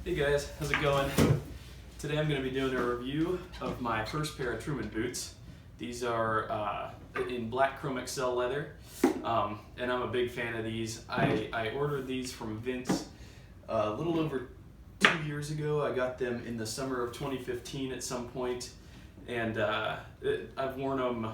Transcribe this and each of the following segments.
Hey guys, how's it going? Today I'm going to be doing a review of my first pair of Truman Boots. These are in black Chromexcel leather, and I'm a big fan of these. I ordered these from Vince a little over 2 years ago. I got them in the summer of 2015 at some point, and I've worn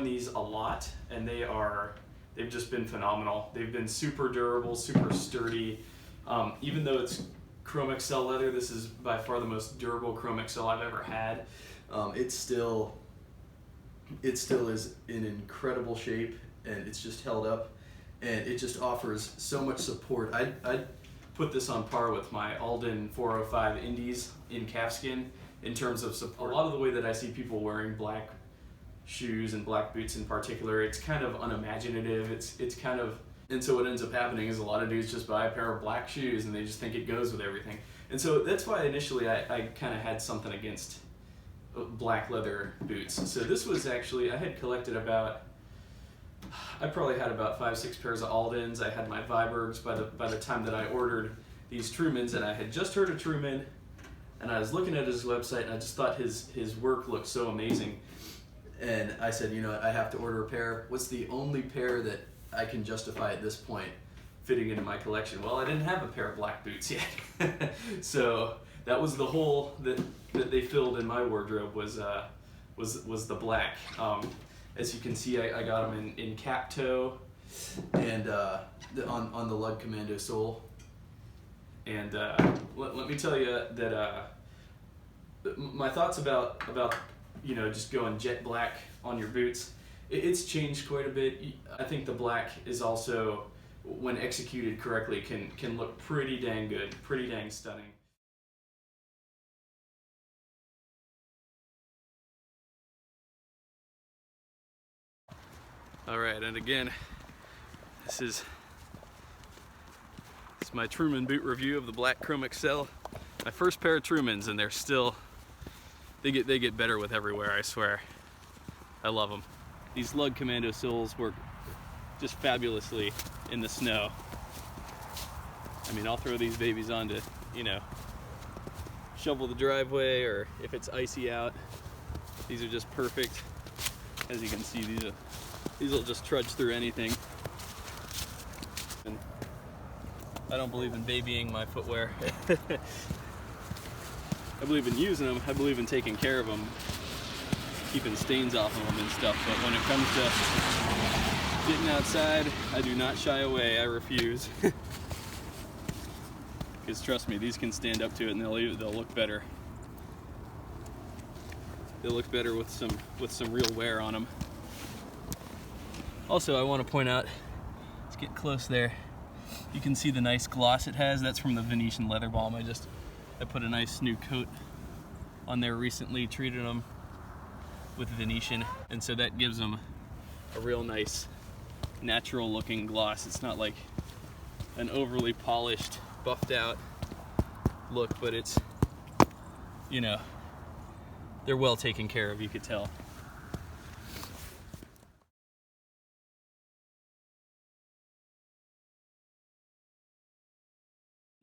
these a lot, and they've just been phenomenal. They've been super durable, super sturdy. Even though it's Chromexcel leather, this is by far the most durable Chromexcel I've ever had. It still is in incredible shape, and it's just held up, and it just offers so much support. I'd put this on par with my Alden 405 Indies in calfskin in terms of support. A lot of the way that I see people wearing black shoes and black boots in particular, it's kind of unimaginative. It's kind of, and so what ends up happening is a lot of dudes just buy a pair of black shoes and they just think it goes with everything. And so that's why initially I kind of had something against black leather boots. So this was actually, I had collected I probably had about 5-6 pairs of Aldens. I had my Vibergs by the time that I ordered these Trumans, and I had just heard of Truman, and I was looking at his website, and I just thought his work looked so amazing. And I said, you know, I have to order a pair. What's the only pair that I can justify at this point fitting into my collection? Well, I didn't have a pair of black boots yet. So that was the hole that they filled in my wardrobe, was the black. As you can see, I got them in cap toe and on the lug commando sole. And let me tell you that my thoughts about you know, just going jet black on your boots, it's changed quite a bit. I think the black is also, when executed correctly, can look pretty dang good, pretty dang stunning. All right, and again, this is my Truman boot review of the black Chromexcel. My first pair of Trumans, and they're still, they get better with every wear, I swear. I love them. These lug commando soles work just fabulously in the snow. I mean, I'll throw these babies on to, you know, shovel the driveway, or if it's icy out. These are just perfect. As you can see, these will just trudge through anything. And I don't believe in babying my footwear. I believe in using them. I believe in taking care of them, keeping stains off of them and stuff. But when it comes to getting outside, I do not shy away. I refuse. Because trust me, these can stand up to it, and they'll look better. They'll look better with some real wear on them. Also, I want to point out, let's get close there. You can see the nice gloss it has. That's from the Venetian leather balm. I put a nice new coat on there recently, treated them with Venetian, and so that gives them a real nice natural looking gloss. It's not like an overly polished, buffed out look, but it's, you know, they're well taken care of, you could tell.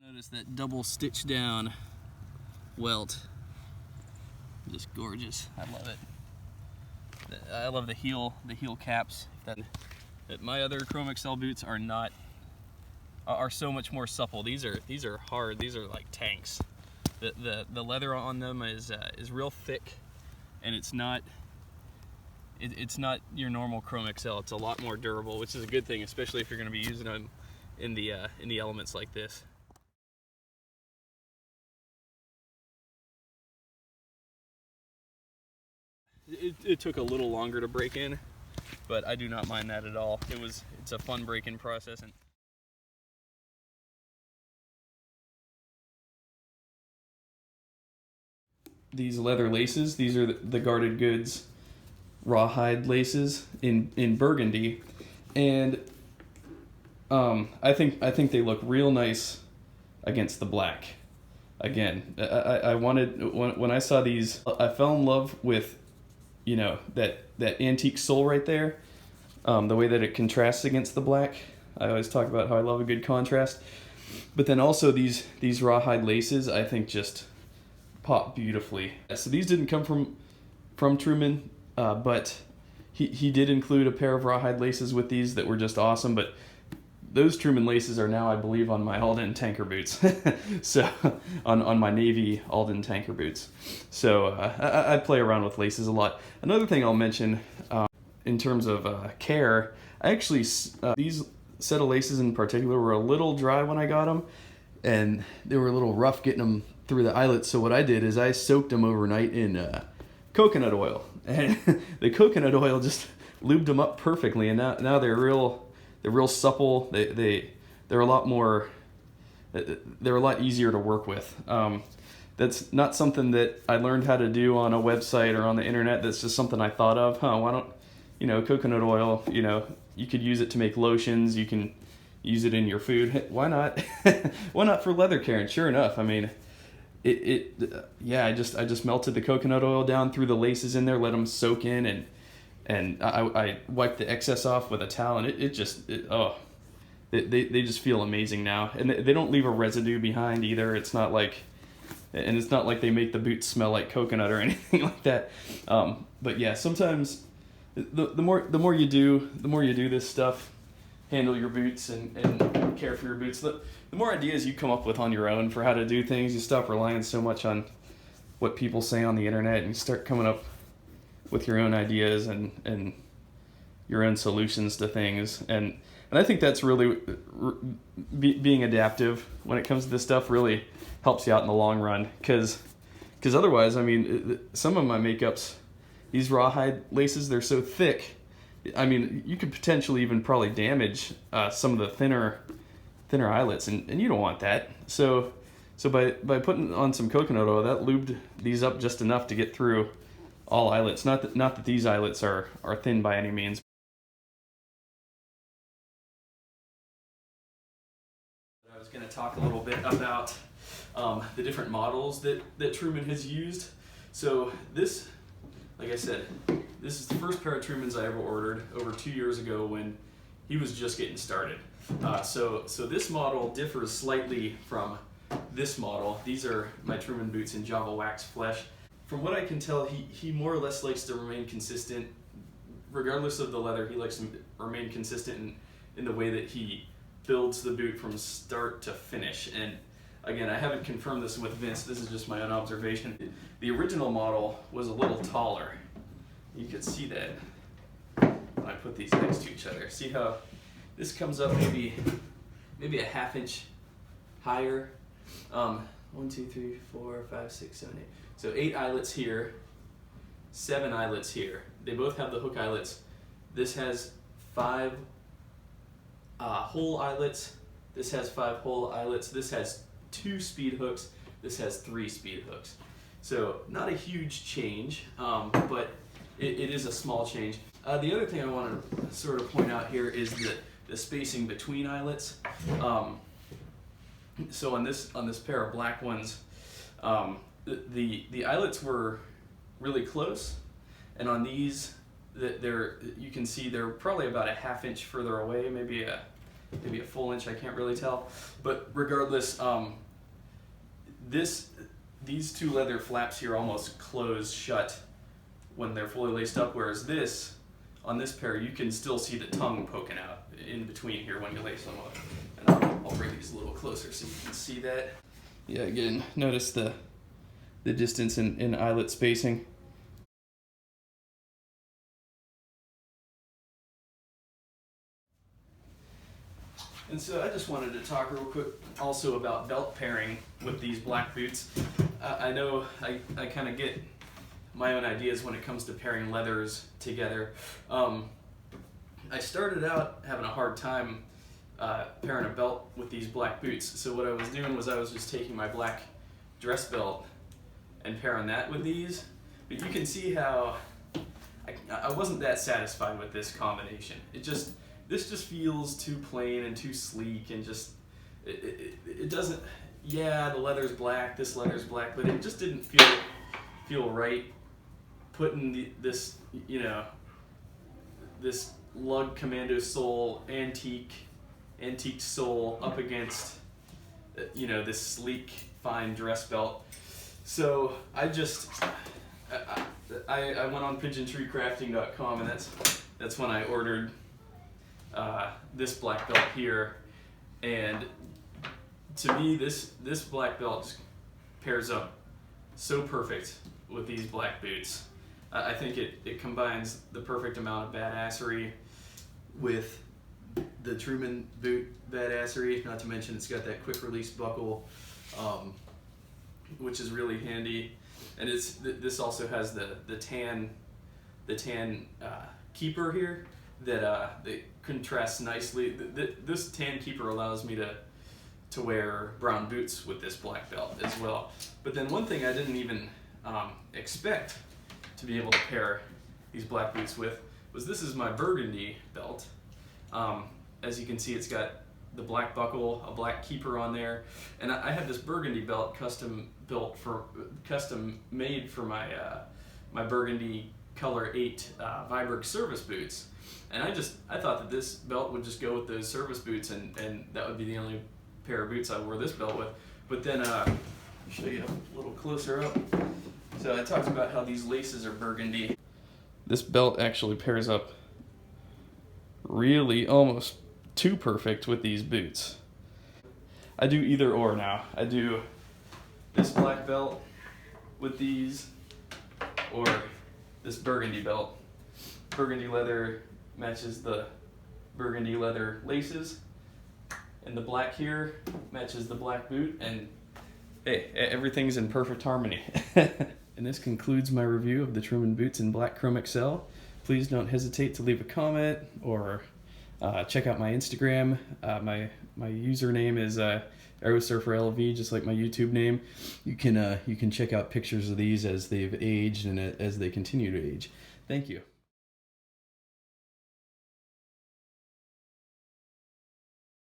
Notice that double stitch down welt. Just gorgeous. I love it. I love the heel caps. That my other Chromexcel boots are so much more supple. These are hard. These are like tanks. The leather on them is real thick, and it's not your normal Chromexcel. It's a lot more durable, which is a good thing, especially if you're going to be using them in the elements like this. It took a little longer to break in, but I do not mind that at all. It's a fun break-in process. And these leather laces, these are the Guarded Goods rawhide laces in burgundy, and I think they look real nice against the black. Again, I wanted, when I saw these, I fell in love with, you know, that antique sole right there, the way that it contrasts against the black. I always talk about how I love a good contrast. But then also these rawhide laces, I think, just pop beautifully. So these didn't come from Truman, but he did include a pair of rawhide laces with these that were just awesome. But those Truman laces are now, I believe, on my Alden tanker boots. So on my Navy Alden tanker boots. So I play around with laces a lot. Another thing I'll mention in terms of care, I actually these set of laces in particular were a little dry when I got them, and they were a little rough getting them through the eyelets. So what I did is I soaked them overnight in coconut oil, and the coconut oil just lubed them up perfectly, and now they're real supple. They're a lot more, they're a lot easier to work with. That's not something that I learned how to do on a website or on the internet. That's just something I thought of. Why don't, coconut oil, you could use it to make lotions. You can use it in your food. Why not? Why not for leather care? And sure enough, I mean, I just melted the coconut oil down, threw the laces in there, let them soak in, and I wiped the excess off with a towel, and they just feel amazing now. And they don't leave a residue behind either. It's not like they make the boots smell like coconut or anything like that. But yeah, sometimes the more you do this stuff, handle your boots and care for your boots, the more ideas you come up with on your own for how to do things. You stop relying so much on what people say on the internet, and you start coming up with your own ideas and your own solutions to things. And I think that's really being adaptive when it comes to this stuff really helps you out in the long run, because otherwise, I mean, some of my makeups, these rawhide laces, they're so thick, I mean, you could potentially even probably damage some of the thinner eyelets, and you don't want that. So by putting on some coconut oil, that lubed these up just enough to get through all eyelets. Not that these eyelets are thin by any means. I was going to talk a little bit about the different models that Truman has used. So this, like I said, this is the first pair of Trumans I ever ordered over 2 years ago when he was just getting started. So this model differs slightly from this model. These are my Truman boots in Java Wax Flesh. From what I can tell, he more or less likes to remain consistent. Regardless of the leather, he likes to remain consistent in the way that he builds the boot from start to finish. And again, I haven't confirmed this with Vince, this is just my own observation. The original model was a little taller. You could see that when I put these next to each other. See how this comes up maybe a ½ inch higher. 1, 2, 3, 4, 5, 6, 7, 8. So 8 eyelets here, 7 eyelets here. They both have the hook eyelets. This has 5 hole eyelets. This has 5 hole eyelets. This has 2 speed hooks. This has 3 speed hooks. So not a huge change, but it is a small change. The other thing I want to sort of point out here is the spacing between eyelets. So on this pair of black ones, the eyelets were really close, and on these, you can see they're probably about a ½ inch further away, maybe a full inch. I can't really tell, but regardless, these 2 leather flaps here almost close shut when they're fully laced up, whereas on this pair, you can still see the tongue poking out in between here when you lace them up. And I'll bring these a little closer so you can see that. Yeah, again, notice the distance in eyelet spacing. And so I just wanted to talk real quick also about belt pairing with these black boots. I know I kind of get my own ideas when it comes to pairing leathers together. I started out having a hard time pairing a belt with these black boots. So what I was doing was I was just taking my black dress belt and pairing that with these. But you can see how I wasn't that satisfied with this combination. This just feels too plain and too sleek, and just it doesn't. Yeah, the leather's black, this leather's black, but it just didn't feel right putting this lug commando sole antique sole up against you know, this sleek, fine dress belt. So I went on pigeontreecrafting.com, and that's when I ordered this black belt here. And to me, this black belt just pairs up so perfect with these black boots. I think it combines the perfect amount of badassery with the Truman boot badassery, not to mention it's got that quick release buckle, which is really handy. And this also has the tan keeper here that contrasts nicely. This tan keeper allows me to wear brown boots with this black belt as well. But then one thing I didn't even expect to be able to pair these black boots with was this is my burgundy belt. As you can see, it's got the black buckle, a black keeper on there, and I have this burgundy belt custom made for my my burgundy color 8 Viberg service boots. And I thought that this belt would just go with those service boots, and that would be the only pair of boots I wore this belt with. But then I'll show you a little closer up. So I talked about how these laces are burgundy. This belt actually pairs up really almost too perfect with these boots. I do either or now. I do this black belt with these, or this burgundy belt. Burgundy leather matches the burgundy leather laces, and the black here matches the black boot, and hey, everything's in perfect harmony. And this concludes my review of the Truman Boots in black Chromexcel. Please don't hesitate to leave a comment or check out my Instagram. My username is AeroSurferLV, just like my YouTube name. You can check out pictures of these as they've aged and as they continue to age. Thank you.